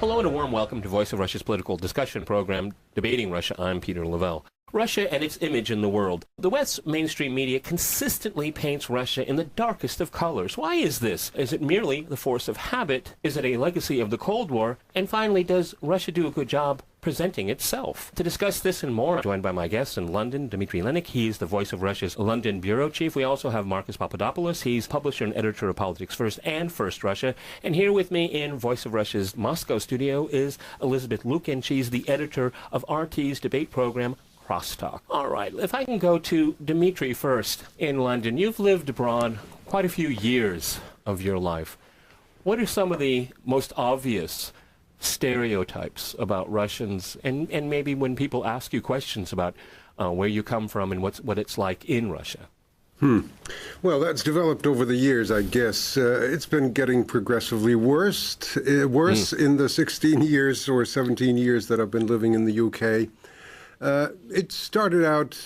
Hello and a warm welcome to Voice of Russia's political discussion program, Debating Russia. I'm Peter Lavelle. Russia and its image in the world. The West's mainstream media consistently paints Russia in the darkest of colors. Why is this? Is it merely the force of habit? Is it a legacy of the Cold War? And finally, does Russia do a good job presenting itself? To discuss this and more, I'm joined by my guest in London, Dmitry Lenik. He's the Voice of Russia's London bureau chief. We also have Marcus Papadopoulos. He's publisher and editor of Politics First and First Russia. And here with me in Voice of Russia's Moscow studio is Elizabeth Lukin. She's the editor of RT's debate program, Crosstalk. All right, if I can go to Dmitry first in London. You've lived abroad quite a few years of your life. What are some of the most obvious stereotypes about Russians, and maybe when people ask you questions about where you come from and what it's like in Russia? Well, that's developed over the years, I guess. It's been getting progressively worse in the 16 years or 17 years that I've been living in the UK. It started out,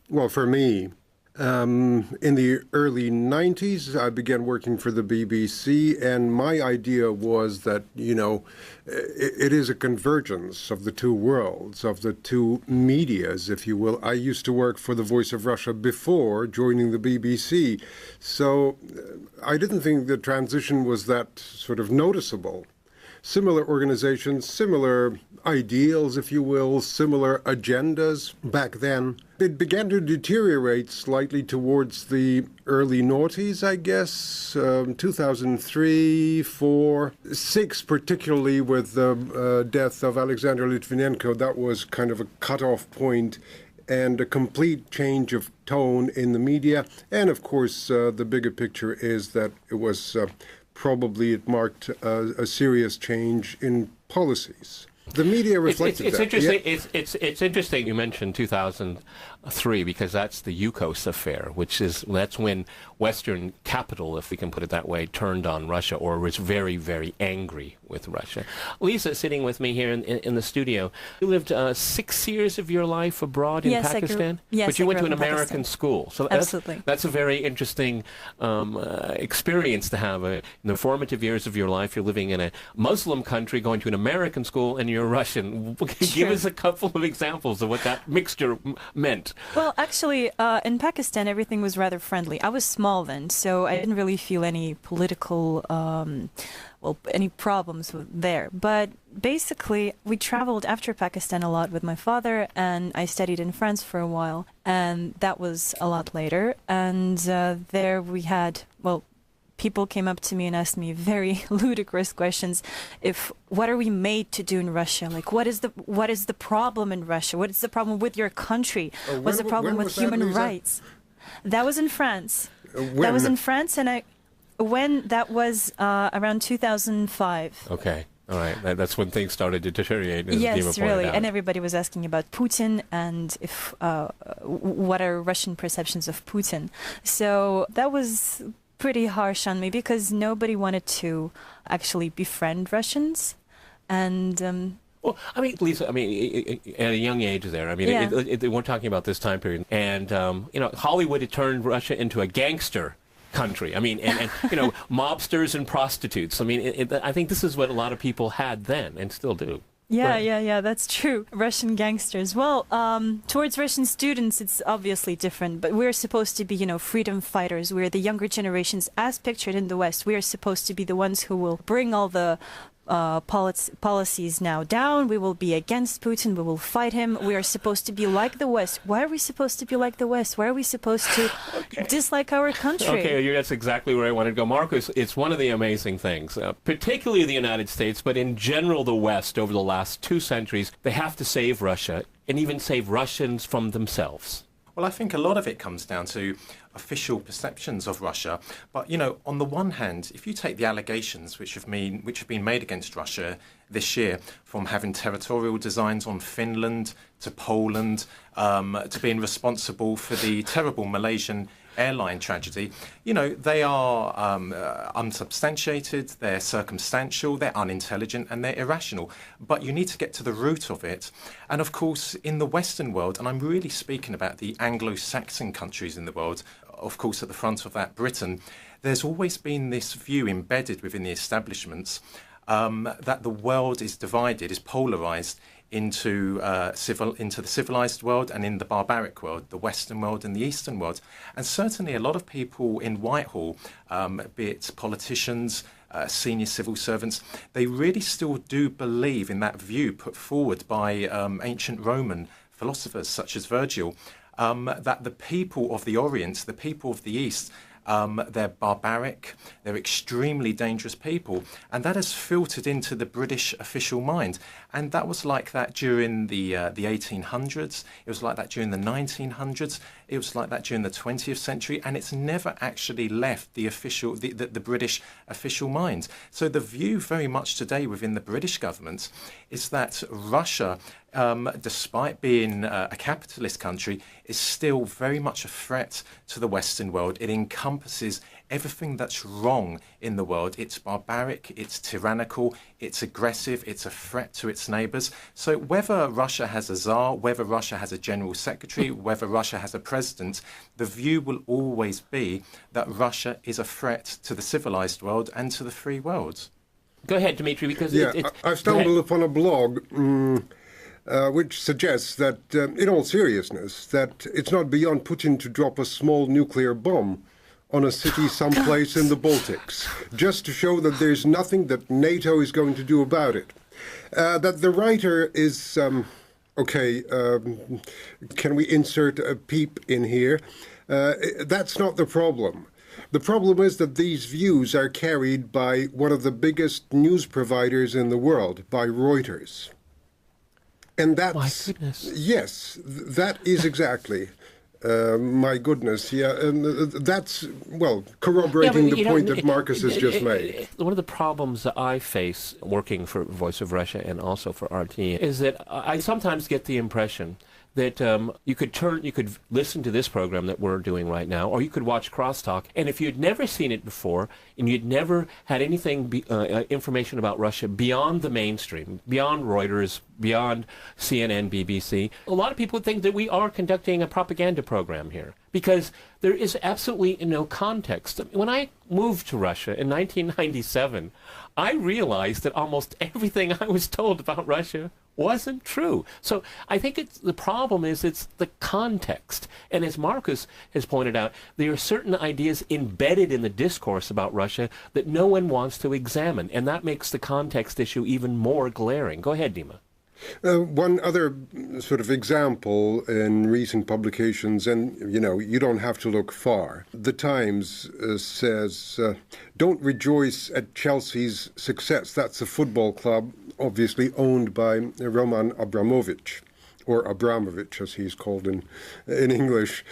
well, for me, in the early 90s, I began working for the BBC, and my idea was that, it is a convergence of the two worlds, of the two medias, if you will. I used to work for the Voice of Russia before joining the BBC, so I didn't think the transition was that sort of noticeable. Similar organizations, similar ideals, if you will, similar agendas back then. It began to deteriorate slightly towards the early noughties, I guess, 2003, 4, 6, particularly with the death of Alexander Litvinenko. That was kind of a cutoff point and a complete change of tone in the media. And, of course, the bigger picture is that it was probably it marked a serious change in policies. The media reflected it's that. Interesting. Yeah. It's interesting you mentioned 2003 because that's the Yukos affair, that's when Western capital, if we can put it that way, turned on Russia or was very, very angry with Russia. Lisa, sitting with me here in the studio, you lived 6 years of your life abroad in Pakistan? But you went to an American school. So that's a very interesting experience to have. In the formative years of your life, you're living in a Muslim country, going to an American school, and you're Russian. Give us a couple of examples of what that mixture meant. Well, actually, in Pakistan, everything was rather friendly. I was small then, so I didn't really feel any political, any problems there. But basically, we traveled after Pakistan a lot with my father, and I studied in France for a while, and that was a lot later. And there we had, people came up to me and asked me very ludicrous questions. What are we made to do in Russia? Like, what is the problem in Russia? What is the problem with your country? What's the problem with human rights? That was in France. That was in France, and that was around 2005. Okay. All right. That's when things started to deteriorate. As yes, Dima really. out. And everybody was asking about Putin and what are Russian perceptions of Putin. So that was pretty harsh on me because nobody wanted to actually befriend Russians. And well, I mean, Lisa, at a young age there, we're talking about this time period. And, Hollywood had turned Russia into a gangster country. And mobsters and prostitutes. I think this is what a lot of people had then and still do. Yeah, that's true. Russian gangsters. Well, towards Russian students, it's obviously different, but we're supposed to be, freedom fighters. We're the younger generations, as pictured in the West. We are supposed to be the ones who will bring all the policies now down. We will be against Putin. We will fight him. We are supposed to be like the West. Why are we supposed to be like the West? Why are we supposed to dislike our country? Okay, that's exactly where I wanted to go. Marcus, it's one of the amazing things, particularly the United States, but in general the West over the last 2 centuries, they have to save Russia and even save Russians from themselves. Well, I think a lot of it comes down to official perceptions of Russia. But, on the one hand, if you take the allegations which have been made against Russia this year, from having territorial designs on Finland to Poland, to being responsible for the terrible Malaysian airline tragedy, they are unsubstantiated, they're circumstantial, they're unintelligent, and they're irrational. But you need to get to the root of it. And of course, in the Western world, and I'm really speaking about the Anglo-Saxon countries in the world, of course, at the front of that, Britain, there's always been this view embedded within the establishments that the world is divided, is polarized into the civilized world and in the barbaric world, the Western world and the Eastern world. And certainly a lot of people in Whitehall, be it politicians, senior civil servants, they really still do believe in that view put forward by ancient Roman philosophers such as Virgil, that the people of the Orient, the people of the East, they're barbaric, they're extremely dangerous people, and that has filtered into the British official mind. And that was like that during the 1800s, it was like that during the 1900s, it was like that during the 20th century, and it's never actually left the British official mind. So the view very much today within the British government is that Russia, despite being a capitalist country, is still very much a threat to the Western world. It encompasses everything that's wrong in the world. It's barbaric, it's tyrannical, it's aggressive, it's a threat to its neighbours. So whether Russia has a Tsar, whether Russia has a General Secretary, whether Russia has a president, the view will always be that Russia is a threat to the civilized world and to the free world. Go ahead, Dmitry, because I've stumbled upon a blog which suggests that, in all seriousness, that it's not beyond Putin to drop a small nuclear bomb on a city someplace in the Baltics, just to show that there's nothing that NATO is going to do about it. That the writer is, can we insert a peep in here? That's not the problem. The problem is that these views are carried by one of the biggest news providers in the world, by Reuters. And that's... My goodness. Yes, that is exactly... my goodness, yeah, and that's, well, corroborating the point that Marcus has just made. One of the problems that I face working for Voice of Russia and also for RT is that I sometimes get the impression that you could listen to this program that we're doing right now, or you could watch Crosstalk, and if you'd never seen it before, and you'd never had anything, information about Russia beyond the mainstream, beyond Reuters, beyond CNN, BBC, a lot of people would think that we are conducting a propaganda program here, because there is absolutely no context. When I moved to Russia in 1997, I realized that almost everything I was told about Russia wasn't true. So I think the problem is it's the context. And as Marcus has pointed out, there are certain ideas embedded in the discourse about Russia that no one wants to examine. And that makes the context issue even more glaring. Go ahead, Dima. One other sort of example in recent publications, and, you don't have to look far. The Times says, don't rejoice at Chelsea's success. That's a football club, obviously owned by Roman Abramovich, or Abramovich, as he's called in English,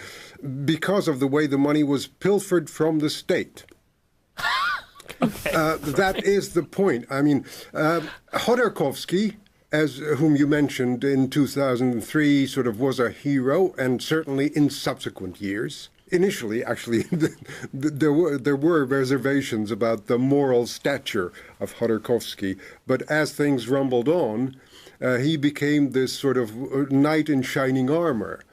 because of the way the money was pilfered from the state. That is the point. I mean, Khodorkovsky, whom you mentioned in 2003, sort of was a hero, and certainly in subsequent years. Initially, actually, there were reservations about the moral stature of Khodorkovsky, but as things rumbled on, he became this sort of knight in shining armor,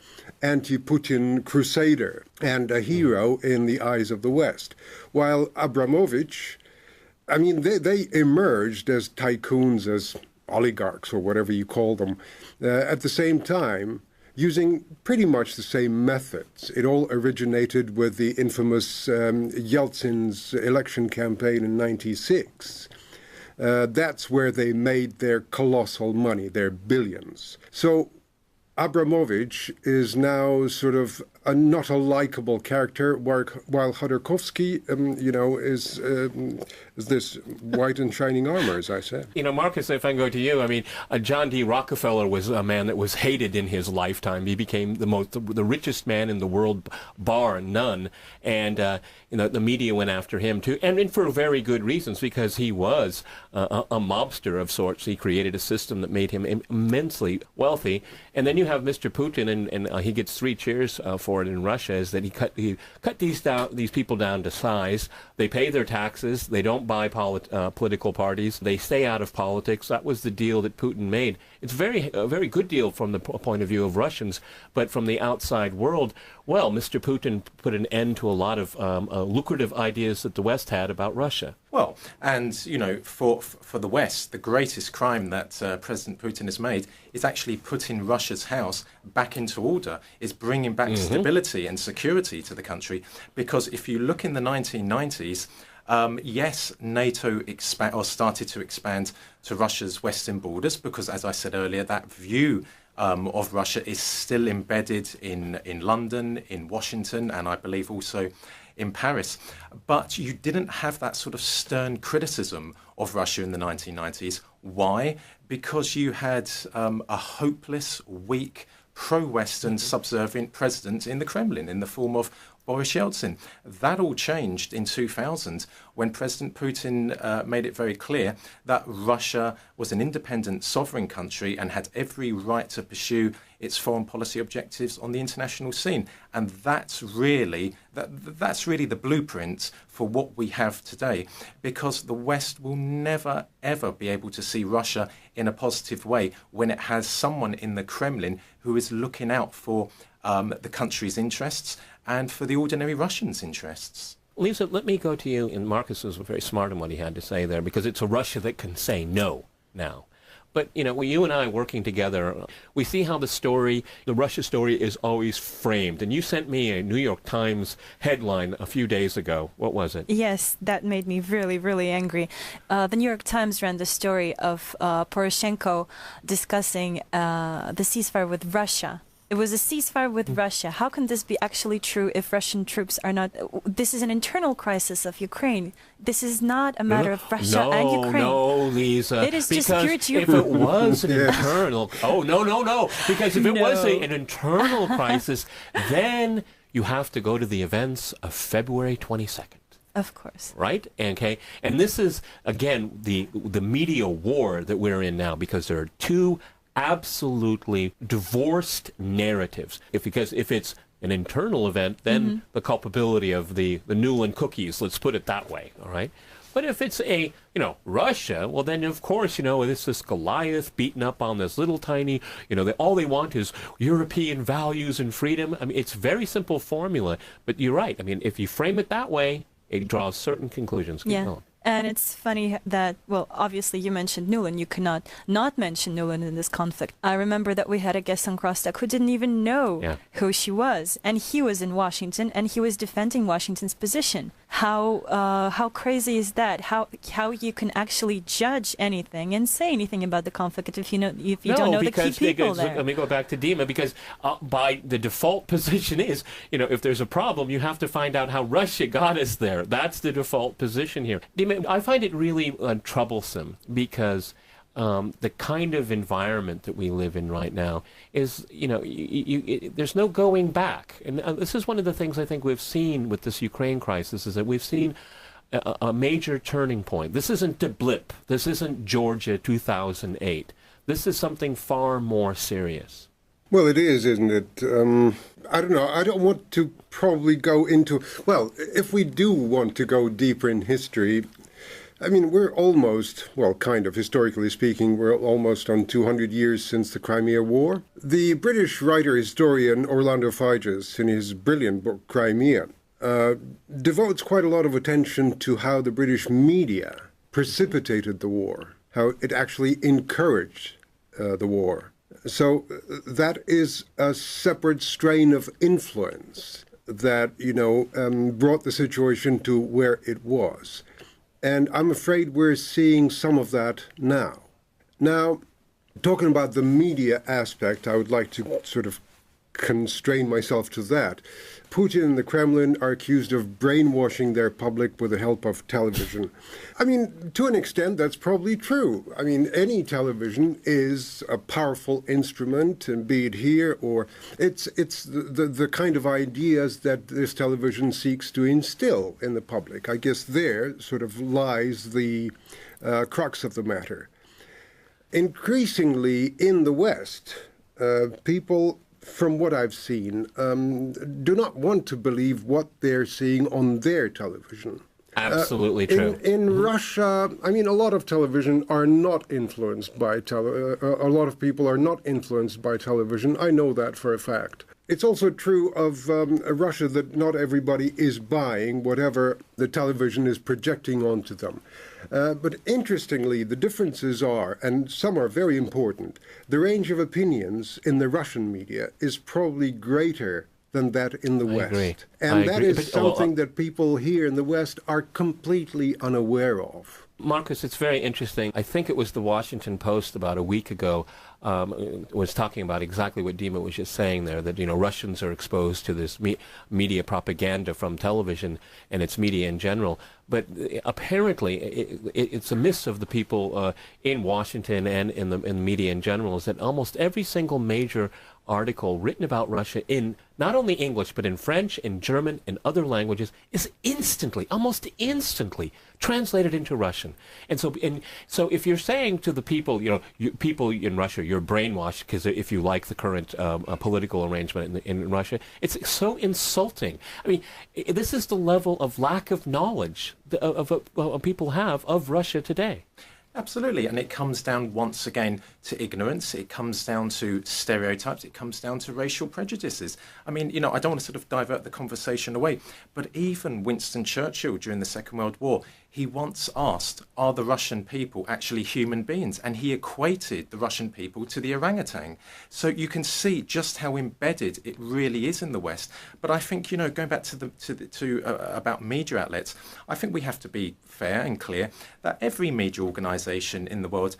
anti-Putin crusader, and a hero in the eyes of the West. While Abramovich, I mean, they emerged as tycoons, as oligarchs, or whatever you call them, at the same time, using pretty much the same methods. It all originated with the infamous Yeltsin's election campaign in '96. That's where they made their colossal money, their billions. So Abramovich is now sort of not a likable character, while Khodorkovsky, is this white and shining armor, as I said. Marcus, if I can go to you, I mean, John D. Rockefeller was a man that was hated in his lifetime. He became the richest man in the world, bar none, and the media went after him too, and for very good reasons, because he was a mobster of sorts. He created a system that made him immensely wealthy, and then you have Mr. Putin, and he gets 3 cheers for it in Russia, is that he cut these people down to size. They pay their taxes. They don't buy political parties. They stay out of politics. That was the deal that Putin made. It's a very good deal from the point of view of Russians, but from the outside world, well, Mr. Putin put an end to a lot of lucrative ideas that the West had about Russia. Well, and, you know, for the West, the greatest crime that President Putin has made is actually putting Russia's house back into order, is bringing back stability and security to the country. Because if you look in the 1990s, yes, NATO started to expand to Russia's western borders because, as I said earlier, that view of Russia is still embedded in London, in Washington, and I believe also in Paris. But you didn't have that sort of stern criticism of Russia in the 1990s. Why? Because you had a hopeless, weak, pro-Western, subservient president in the Kremlin in the form of Boris Yeltsin. That all changed in 2000 when President Putin made it very clear that Russia was an independent sovereign country and had every right to pursue its foreign policy objectives on the international scene. And that's really the blueprint for what we have today, because the West will never, ever be able to see Russia in a positive way when it has someone in the Kremlin who is looking out for the country's interests and for the ordinary Russians' interests. Lisa, let me go to you, and Marcus was very smart in what he had to say there, because it's a Russia that can say no now. But, you know, you and I working together, we see how the Russia story is always framed. And you sent me a New York Times headline a few days ago. What was it? Yes, that made me really, really angry. The New York Times ran the story of Poroshenko discussing the ceasefire with Russia. It was a ceasefire with Russia. How can this be actually true if Russian troops are not... This is an internal crisis of Ukraine. This is not a matter of Russia and Ukraine. No, Lisa. It is just pure if it was an internal... Oh, no. Because if it was an internal crisis, then you have to go to the events of February 22nd. Of course. Right? Okay. And this is, again, the media war that we're in now, because there are two absolutely divorced narratives. Because if it's an internal event, then the culpability of the Newland cookies, let's put it that way, all right? But if it's Russia, well, then, of course, it's this Goliath beaten up on this little tiny, all they want is European values and freedom. I mean, it's a very simple formula, but you're right. I mean, if you frame it that way, it draws certain conclusions. Keep going. And it's funny that, well, obviously you mentioned Nuland. You cannot not mention Nuland in this conflict. I remember that we had a guest on Crosstalk who didn't even know who she was. And he was in Washington, and he was defending Washington's position. How crazy is that? How you can actually judge anything and say anything about the conflict if you don't know the key people there? Let me go back to Dima, because by the default position is, if there's a problem, you have to find out how Russia got us there. That's the default position here. Dima, I find it really troublesome, because the kind of environment that we live in right now is, there's no going back. And this is one of the things I think we've seen with this Ukraine crisis, is that we've seen a major turning point. This isn't a blip. This isn't Georgia 2008. This is something far more serious. Well, it is, isn't it? I don't know. I don't want to probably go into... Well, if we do want to go deeper in history... I mean, we're almost, well, kind of, historically speaking, we're almost on 200 years since the Crimea War. The British writer-historian Orlando Figes, in his brilliant book, Crimea, devotes quite a lot of attention to how the British media precipitated the war, how it actually encouraged the war. So that is a separate strain of influence that, brought the situation to where it was. And I'm afraid we're seeing some of that now. Now, talking about the media aspect, I would like to sort of constrain myself to that. Putin and the Kremlin are accused of brainwashing their public with the help of television. I mean, to an extent, that's probably true. I mean, any television is a powerful instrument, and be it here or... It's the kind of ideas that this television seeks to instill in the public. I guess there sort of lies the crux of the matter. Increasingly in the West, people... from what I've seen, do not want to believe what they're seeing on their television. Absolutely true. In Russia, I mean, a lot of television are not influenced by a lot of people are not influenced by television. I know that for a fact. It's also true of Russia that not everybody is buying whatever the television is projecting onto them. But interestingly, the differences are, and some are very important, the range of opinions in the Russian media is probably greater than that in the West. Agree. And that is But, something that people here in the West are completely unaware of. Marcus, it's very interesting. I think it was the Washington Post about a week ago was talking about exactly what Dima was just saying there, that, Russians are exposed to this media propaganda from television and its media in general. But apparently, it's a miss of the people in Washington and in the media in general is that almost every single major article written about Russia in not only English, but in French, in German, and other languages is almost instantly translated into Russian. And so if you're saying to the people, people in Russia, you're brainwashed because if you like the current political arrangement in Russia, it's so insulting. I mean, this is the level of lack of knowledge of people have of Russia today. Absolutely, and it comes down once again to ignorance, it comes down to stereotypes, it comes down to racial prejudices. I mean, I don't want to sort of divert the conversation away, but even Winston Churchill during the Second World War, he once asked, are the Russian people actually human beings? And he equated the Russian people to the orangutan. So you can see just how embedded it really is in the West. But I think, going back to about media outlets, I think we have to be fair and clear that every media organisation in the world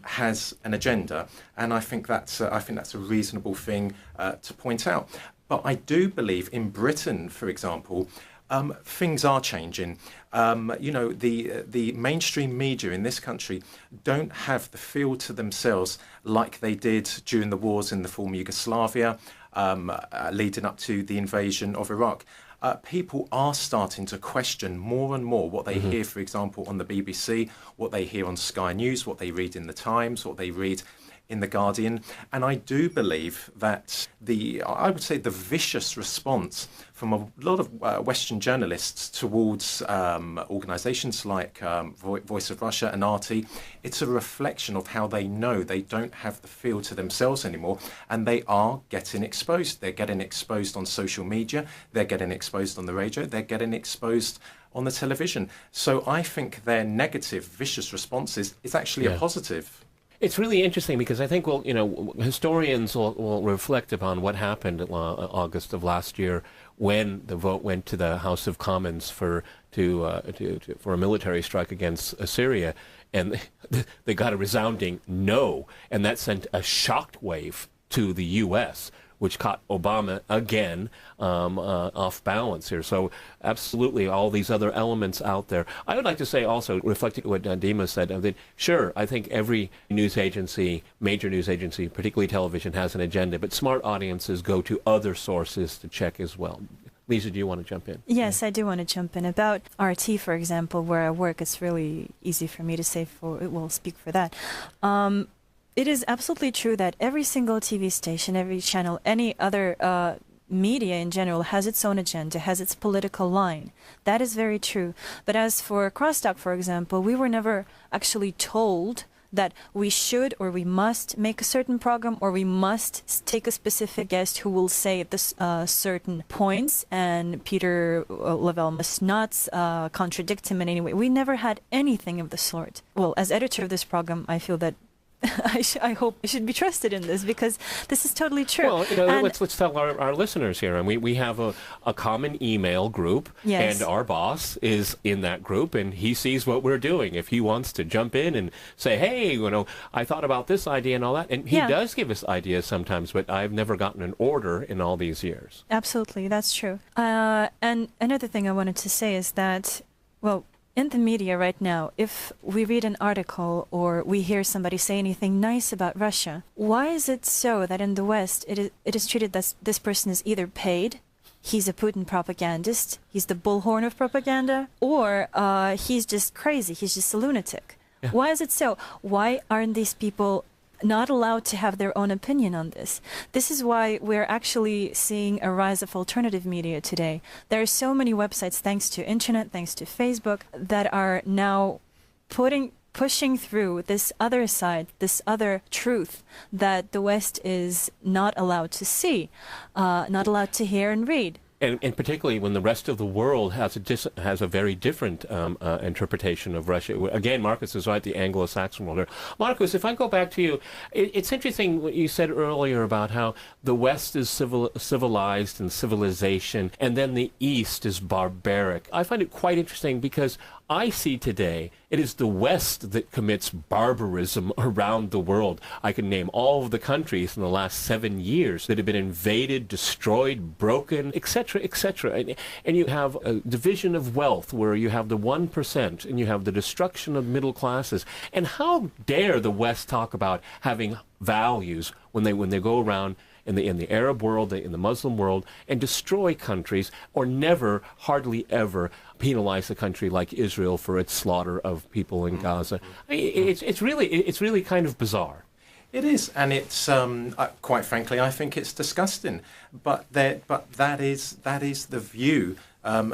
has an agenda, and I think that's a reasonable thing to point out. But I do believe in Britain, for example, things are changing. The mainstream media in this country don't have the feel to themselves like they did during the wars in the former Yugoslavia, leading up to the invasion of Iraq. People are starting to question more and more what they hear, for example, on the BBC, what they hear on Sky News, what they read in the Times, what they read in The Guardian. And I do believe that I would say the vicious response from a lot of Western journalists towards organisations like Voice of Russia and RT, it's a reflection of how they know they don't have the feel to themselves anymore, and they are getting exposed. They're getting exposed on social media, they're getting exposed on the radio, they're getting exposed on the television. So I think their negative, vicious responses is actually a positive. It's really interesting because I think, historians will reflect upon what happened in August of last year when the vote went to the House of Commons for a military strike against Syria, and they got a resounding no, and that sent a shockwave to the U.S., which caught Obama again off balance here. So absolutely all these other elements out there. I would like to say also, reflecting what Dima said, that sure, I think every news agency, major news agency, particularly television, has an agenda, but smart audiences go to other sources to check as well. Lisa, do you want to jump in? Yes, I do want to jump in. About RT, for example, where I work, it's really easy for me to say, speak for that. It is absolutely true that every single TV station, every channel, any other media in general has its own agenda, has its political line. That is very true. But as for Crosstalk, for example, we were never actually told that we should or we must make a certain program or we must take a specific guest who will say this certain points, and Peter Lavelle must not contradict him in any way. We never had anything of the sort. Well, as editor of this program, I feel that I hope I should be trusted in this, because this is totally true. Well, let's tell our listeners here, and we have a common email group, yes, and our boss is in that group, and he sees what we're doing. If he wants to jump in and say, hey, I thought about this idea and all that, and he does give us ideas sometimes, but I've never gotten an order in all these years. Absolutely, that's true. And another thing I wanted to say is that, in the media right now, if we read an article or we hear somebody say anything nice about Russia, why is it so that in the West it is treated that this person is either paid, he's a Putin propagandist, he's the bullhorn of propaganda, or he's just crazy, he's just a lunatic? Yeah. Why is it so? Why aren't these people not allowed to have their own opinion on this? This is why we're actually seeing a rise of alternative media today. There are so many websites, thanks to internet, thanks to Facebook, that are now putting pushing through this other side, this other truth that the West is not allowed to see, not allowed to hear and read. And particularly when the rest of the world has a very different interpretation of Russia. Again, Marcus is right, the Anglo-Saxon world. Marcus, if I go back to you, it's interesting what you said earlier about how the West is civilized and civilization, and then the East is barbaric. I find it quite interesting because I see today it is the West that commits barbarism around the world. I can name all of the countries in the last 7 years that have been invaded, destroyed, broken, etc., etc. And you have a division of wealth where you have the 1% and you have the destruction of middle classes. And how dare the West talk about having values when they go around in the Arab world, in the Muslim world, and destroy countries, or never, hardly ever, penalize a country like Israel for its slaughter of people in Gaza. It's really kind of bizarre. It is, and it's quite frankly, I think it's disgusting. But that is the view,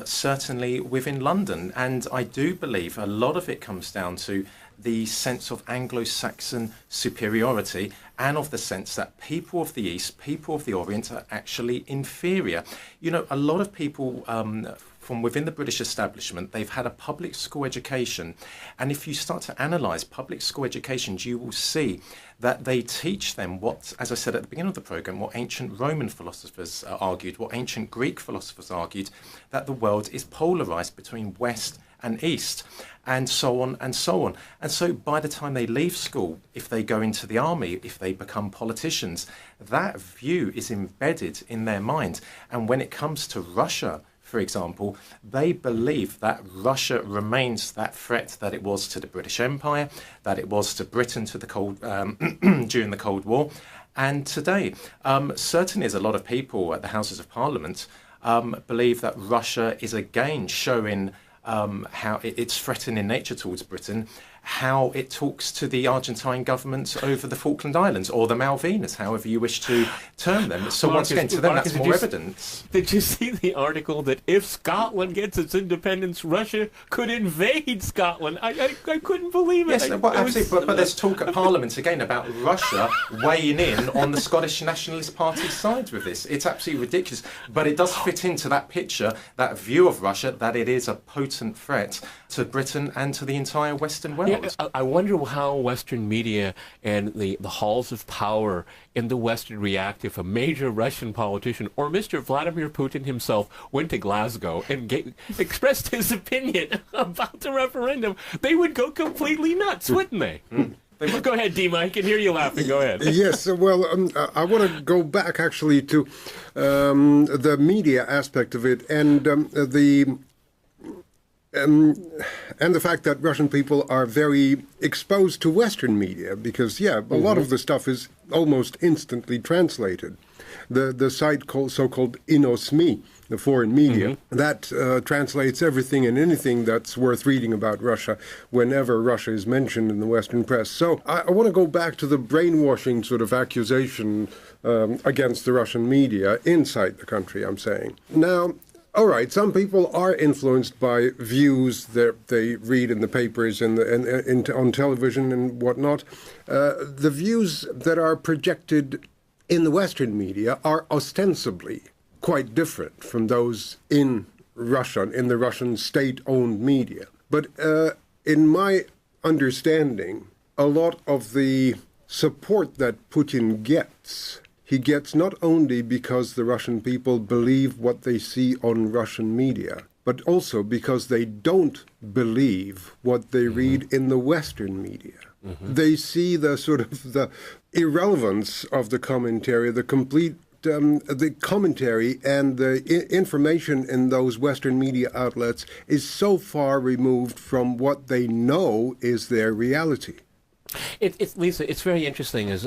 certainly within London, and I do believe a lot of it comes down to the sense of Anglo-Saxon superiority and of the sense that people of the East, people of the Orient are actually inferior. You know, a lot of people from within the British establishment, they've had a public school education. And if you start to analyse public school educations, you will see that they teach them what, as I said at the beginning of the programme, what ancient Roman philosophers argued, what ancient Greek philosophers argued, that the world is polarised between West and East, and so on and so on. And so by the time they leave school, if they go into the army, if they become politicians, that view is embedded in their mind. And when it comes to Russia, for example, they believe that Russia remains that threat that it was to the British Empire, that it was to Britain to the during the Cold War. And today, certainly as a lot of people at the Houses of Parliament believe that Russia is again showing how its threatening nature towards Britain, how it talks to the Argentine government over the Falkland Islands, or the Malvinas, however you wish to term them. So once again, to them, that's more evidence. Did you see the article that if Scotland gets its independence, Russia could invade Scotland? I couldn't believe it. Yes, absolutely. But there's talk at Parliament again about Russia weighing in on the Scottish Nationalist Party's side with this. It's absolutely ridiculous. But it does fit into that picture, that view of Russia, that it is a potent threat to Britain and to the entire Western world. Yeah, I wonder how Western media and the halls of power in the West would react if a major Russian politician or Mr. Vladimir Putin himself went to Glasgow and expressed his opinion about the referendum. They would go completely nuts, wouldn't they? Go ahead, Dima. I can hear you laughing. Go ahead. Yes, well, I want to go back actually to the media aspect of it and the fact that Russian people are very exposed to Western media because, a lot of the stuff is almost instantly translated. The site so-called InnoSMI, the foreign media, that translates everything and anything that's worth reading about Russia whenever Russia is mentioned in the Western press. So I want to go back to the brainwashing sort of accusation against the Russian media inside the country, I'm saying. Now, all right, some people are influenced by views that they read in the papers and on television and whatnot. The views that are projected in the Western media are ostensibly quite different from those in Russia, in the Russian state-owned media. But in my understanding, a lot of the support that Putin gets, he gets not only because the Russian people believe what they see on Russian media, but also because they don't believe what they read in the Western media. They see the sort of the irrelevance of the commentary, the complete the commentary and the information in those Western media outlets is so far removed from what they know is their reality. Lisa, it's very interesting as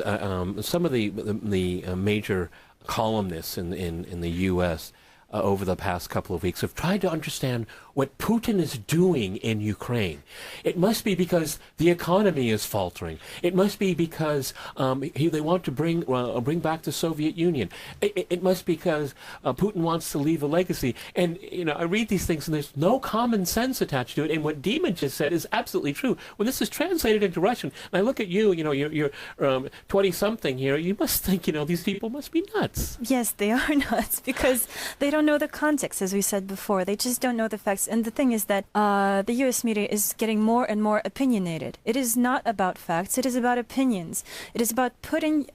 some of the major columnists in the U.S. over the past couple of weeks have tried to understand what Putin is doing in Ukraine. It must be because the economy is faltering. It must be because they want to bring back the Soviet Union. It must be because Putin wants to leave a legacy. And I read these things and there's no common sense attached to it. And what Dima just said is absolutely true. When this is translated into Russian, and I look at you, you're 20-something here, you must think, these people must be nuts. Yes, they are nuts because they don't know the context, as we said before. They just don't know the facts. And the thing is that the U.S. media is getting more and more opinionated. It is not about facts. It is about opinions. It is about putting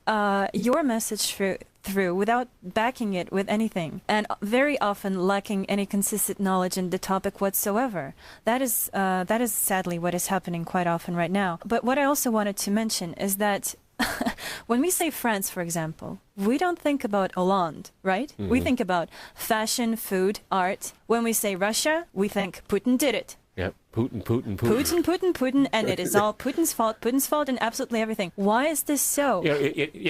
your message through without backing it with anything, and very often lacking any consistent knowledge in the topic whatsoever. That is sadly what is happening quite often right now. But what I also wanted to mention is that when we say France, for example, we don't think about Hollande, right? Mm-hmm. We think about fashion, food, art. When we say Russia, we think Putin did it. Yep. Putin, and it is all Putin's fault in absolutely everything. Why is this so?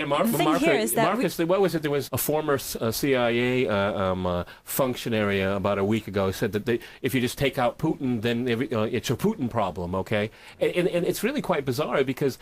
Marcus, what was it? There was a former CIA functionary about a week ago said that if you just take out Putin, then it's a Putin problem, okay? And it's really quite bizarre because,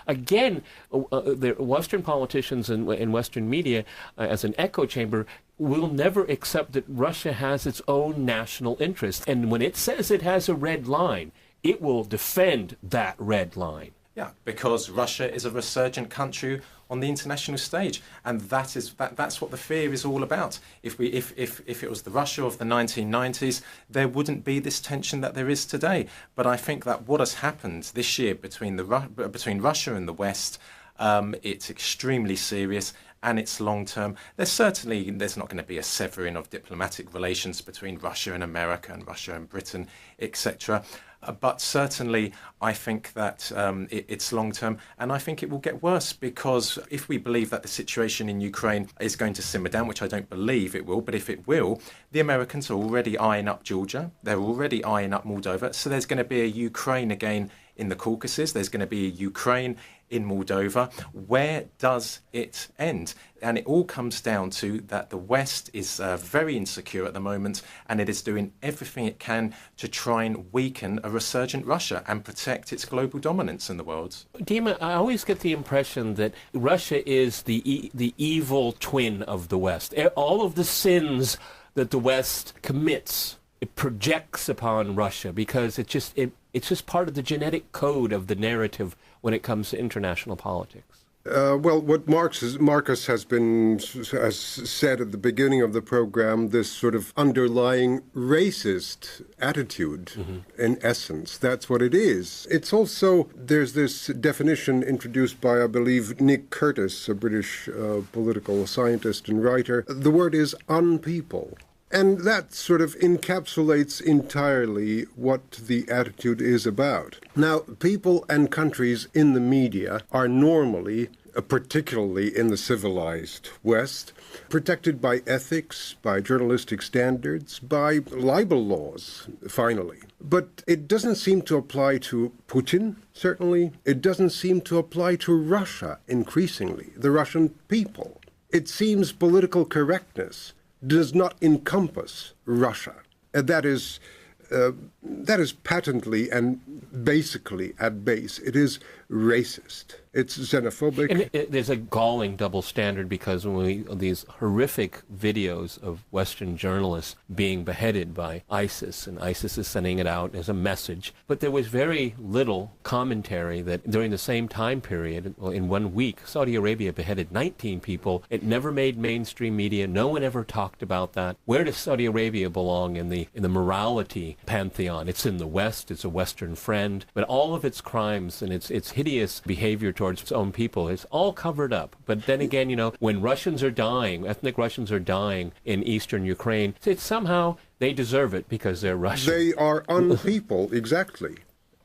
again, the Western politicians and Western media, as an echo chamber, will never accept that Russia has its own national interest. And when it says it has a red line, it will defend that red line. Yeah, because Russia is a resurgent country on the international stage, and that's what the fear is all about. If it was the Russia of the 1990s, there wouldn't be this tension that there is today. But I think that what has happened this year between Russia and the West, it's extremely serious. And it's long-term. There's not going to be a severing of diplomatic relations between Russia and America and Russia and Britain, etc. But certainly, I think that it's long-term, and I think it will get worse because if we believe that the situation in Ukraine is going to simmer down, which I don't believe it will, but if it will, the Americans are already eyeing up Georgia. They're already eyeing up Moldova. So there's going to be a Ukraine again in the Caucasus. There's going to be a Ukraine in Moldova. Where does it end? And it all comes down to that the West is very insecure at the moment, and it is doing everything it can to try and weaken a resurgent Russia and protect its global dominance in the world. Dima, I always get the impression that Russia is the evil twin of the West. All of the sins that the West commits, it projects upon Russia because it's just part of the genetic code of the narrative when it comes to international politics. Well, what Marcus has said at the beginning of the program, this sort of underlying racist attitude, in essence, that's what it is. It's also, there's this definition introduced by, I believe, Nick Curtis, a British political scientist and writer. The word is unpeople. And that sort of encapsulates entirely what the attitude is about. Now, people and countries in the media are normally, particularly in the civilized West, protected by ethics, by journalistic standards, by libel laws, finally. But it doesn't seem to apply to Putin, certainly. It doesn't seem to apply to Russia, increasingly, the Russian people. It seems political correctness does not encompass Russia. That is patently and basically at base. It is racist. It's xenophobic. And there's a galling double standard because when these horrific videos of Western journalists being beheaded by ISIS, and ISIS is sending it out as a message, but there was very little commentary that during the same time period, in 1 week, Saudi Arabia beheaded 19 people. It never made mainstream media. No one ever talked about that. Where does Saudi Arabia belong in the morality pantheon? It's in the West. It's a Western friend. But all of its crimes and its hideous behavior towards its own people is all covered up. But then again, when Russians are dying, ethnic Russians are dying in eastern Ukraine, it's somehow they deserve it because they're Russian. They are unpeople, exactly.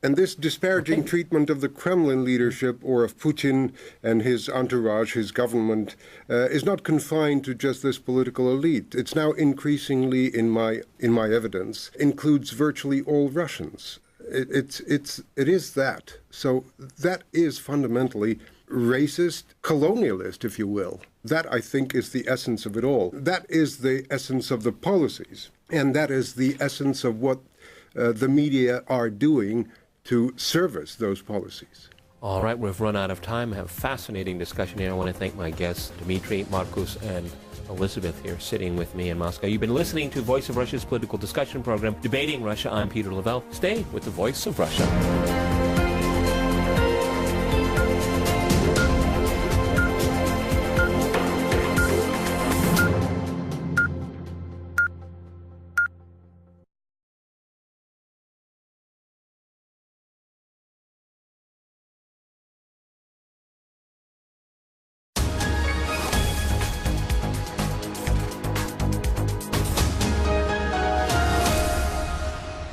And this disparaging treatment of the Kremlin leadership or of Putin and his entourage, his government, is not confined to just this political elite. It's now increasingly, in my evidence, includes virtually all Russians. It is that. So that is fundamentally racist, colonialist, if you will. That, I think, is the essence of it all. That is the essence of the policies. And that is the essence of what the media are doing to service those policies. All right, we've run out of time. I have a fascinating discussion here. I want to thank my guests, Dmitry, Markus, and Elizabeth here sitting with me in Moscow. You've been listening to Voice of Russia's political discussion program, Debating Russia. I'm Peter Lavelle. Stay with the Voice of Russia.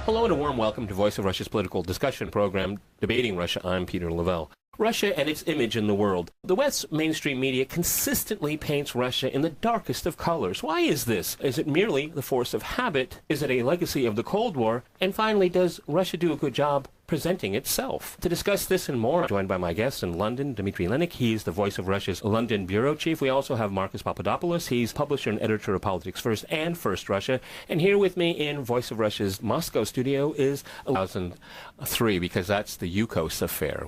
Hello and a warm welcome to Voice of Russia's political discussion program, Debating Russia. I'm Peter Lavelle. Russia and its image in the world. The West's mainstream media consistently paints Russia in the darkest of colors. Why is this? Is it merely the force of habit? Is it a legacy of the Cold War? And finally, does Russia do a good job presenting itself? To discuss this and more, I'm joined by my guest in London, Dmitry Lenik. He's the Voice of Russia's London bureau chief. We also have Markus Papadopoulos. He's publisher and editor of Politics First and First Russia. And here with me in Voice of Russia's Moscow studio is 2003, because that's the Yukos affair,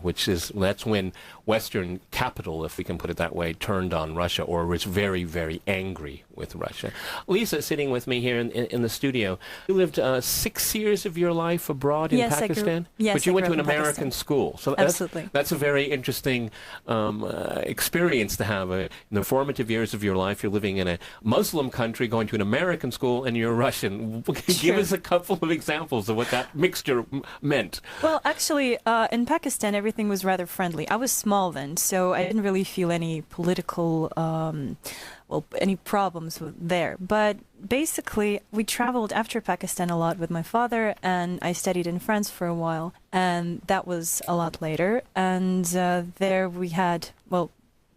that's when Western capital, if we can put it that way, turned on Russia or was very, very angry with Russia. Lisa, sitting with me here in the studio, you lived 6 years of your life abroad in Pakistan? Yes, but you went to an American Pakistan. school. So Absolutely. That's a very interesting experience to have. In the formative years of your life, you're living in a Muslim country, going to an American school, and you're Russian. Give us a couple of examples of what that mixture meant. Well, actually, in Pakistan, everything was rather friendly. I was small then, so I didn't really feel any political, any problems there. But basically, we traveled after Pakistan a lot with my father, and I studied in France for a while, and that was a lot later. And there we had,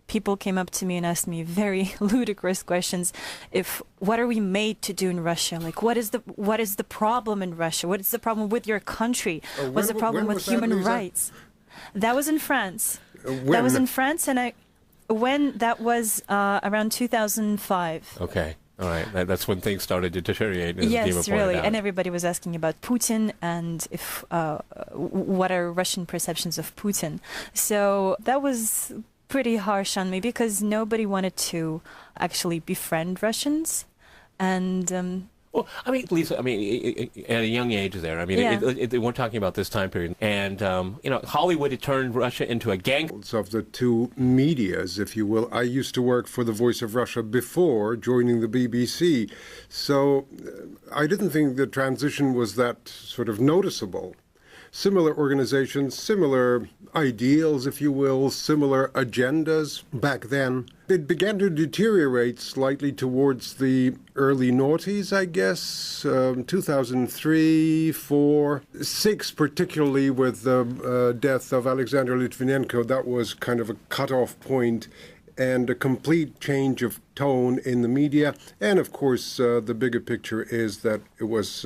people came up to me and asked me very ludicrous questions. What are we made to do in Russia? Like, what is the problem in Russia? What is the problem with your country? What's the problem with human rights? That was in France. That was in France, and that was around 2005. Okay. All right. That's when things started to deteriorate. As Yes, Dima really. out. And everybody was asking about Putin and what are Russian perceptions of Putin. So that was pretty harsh on me because nobody wanted to actually befriend Russians. And well, I mean, Lisa, at a young age there, we're talking about this time period. And, Hollywood had turned Russia into a gang. Of the two medias, if you will. I used to work for the Voice of Russia before joining the BBC. So I didn't think the transition was that sort of noticeable. Similar organizations, similar ideals, if you will, similar agendas back then. It began to deteriorate slightly towards the early noughties, I guess, 2003, 4, 6, particularly with the death of Alexander Litvinenko. That was kind of a cutoff point and a complete change of tone in the media. And, of course, the bigger picture is that it was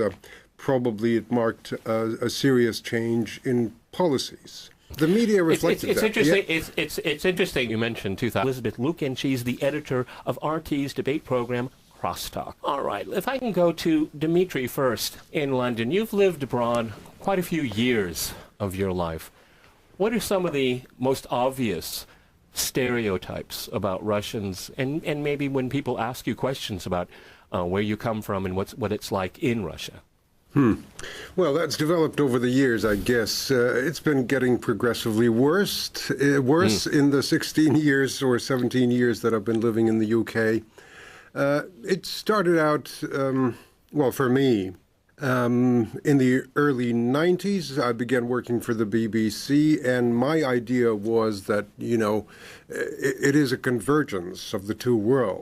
probably it marked a serious change in policies. The media reflected it's that. Interesting. Yeah. It's interesting you mentioned 2000. Elizabeth Lukin, she's the editor of RT's debate program, Crosstalk. All right, if I can go to Dmitry first in London. You've lived abroad quite a few years of your life. What are some of the most obvious stereotypes about Russians, and maybe when people ask you questions about where you come from and what it's like in Russia? Well, that's developed over the years, I guess. It's been getting progressively worse in the 16 years or 17 years that I've been living in the UK. It started out, for me, in the early 90s. I began working for the BBC, and my idea was that, it is a convergence of the two worlds.